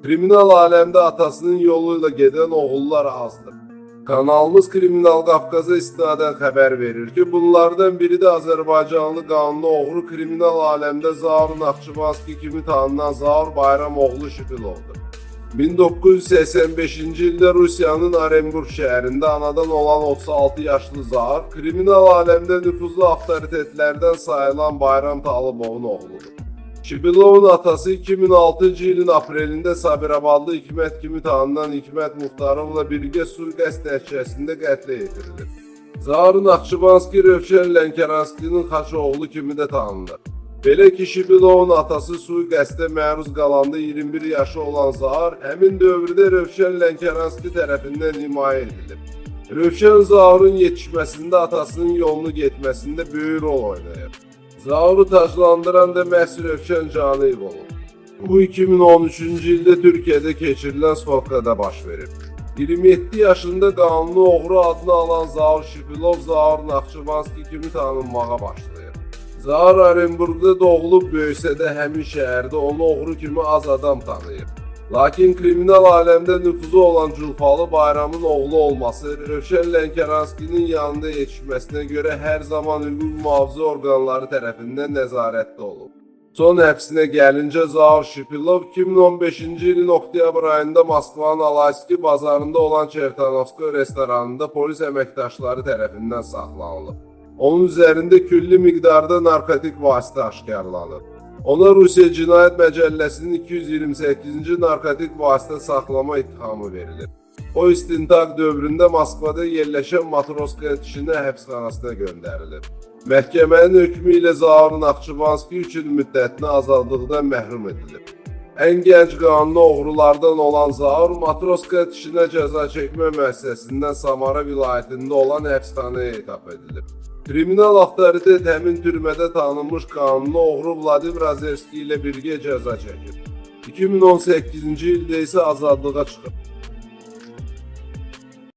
Kriminal aləmdə atasının yoluyla gedən oğullar azdır. Kanalımız Kriminal Qafqaza istinadən xəbər verir ki, bunlardan biri də Azərbaycanlı qanuni oğru kriminal aləmdə Zaur Naxçıvanski kimi tanınan Zaur Bayramoğlu Şipilovdur. 1985-ci ildə Rusiyanın Orenburg şəhərində anadan olan 36 yaşlı Zaur, kriminal aləmdə nüfuzlu avtoritetlərdən sayılan Bayram Talıbovun oğludur. Şipilovun atası 2006-cı ilin aprelində Sabirabadlı Hikmət kimi tanınan Hikmət Muxtarovla birgə sui-qəsd nəticəsində qətlə yetirilib. Zaur Naxçıvanski Rövşən Lənkəranskinin xaçoğlu kimi də tanınır. Belə ki, Şipilovun atası sui-qəsdə məruz qalanda 21 yaşı olan Zaur, həmin dövrdə Rövşən Lənkəranski tərəfindən himayə edilib. Rövşən Zaurun yetişməsində atasının yolunu getməsində böyük rol oynayıb. Zauru taclandıran da məhz Rövşən Caniyev olub. Bu 2013-cü ildə Türkiyədə keçirilən Sotkada baş verib. 27 yaşında qanuni oğru adını alan Zaur Şipilov, Zaur Naxçıvanski kimi tanınmağa başlayır. Zaur Orenburgda doğulub böyüsə də həmin şəhərdə onu oğru kimi az adam tanıyıb. Lakin kriminal aləmdə nüfuzu olan Culfalı Bayramın oğlu olması Rövşən Lənkəranskinin yanında yetişməsinə görə hər zaman hüquq mühafizə orqanları tərəfindən nəzarətdə olub. Son həbsinə gəlincə Zaur Şipilov 2015-ci ilin oktyabr ayında Moskvanın Alayski bazarında olan Çertanovskoy restoranında polis əməkdaşları tərəfindən saxlanılıb. Onun üzərində külli miqdarda narkotik vasitə aşkarlanıb. Ona Rusiya Cinayət Məcəlləsinin 228-ci narkotik vasitə saxlama ittihamı verilib. O istintaq dövründə Moskvada yerləşən Matroska kişinin həbsxanasına göndərilib. Məhkəmənin hökmü ilə Zaur Naxçıvanski 3 il müddətinə azadlıqdan məhrum edilib. Ən gənc qanuni oğrulardan olan Zaur Matroska kişinə cəza çəkmə müəssisəsindən Samara vilayətində olan həbsxanaya etap edilib. Kriminal avtoritet həmin türmədə tanınmış qanuni oğru Vladimir Azerski ilə birgə cəza çəkib. 2018-ci ildə isə azadlığa çıxıb.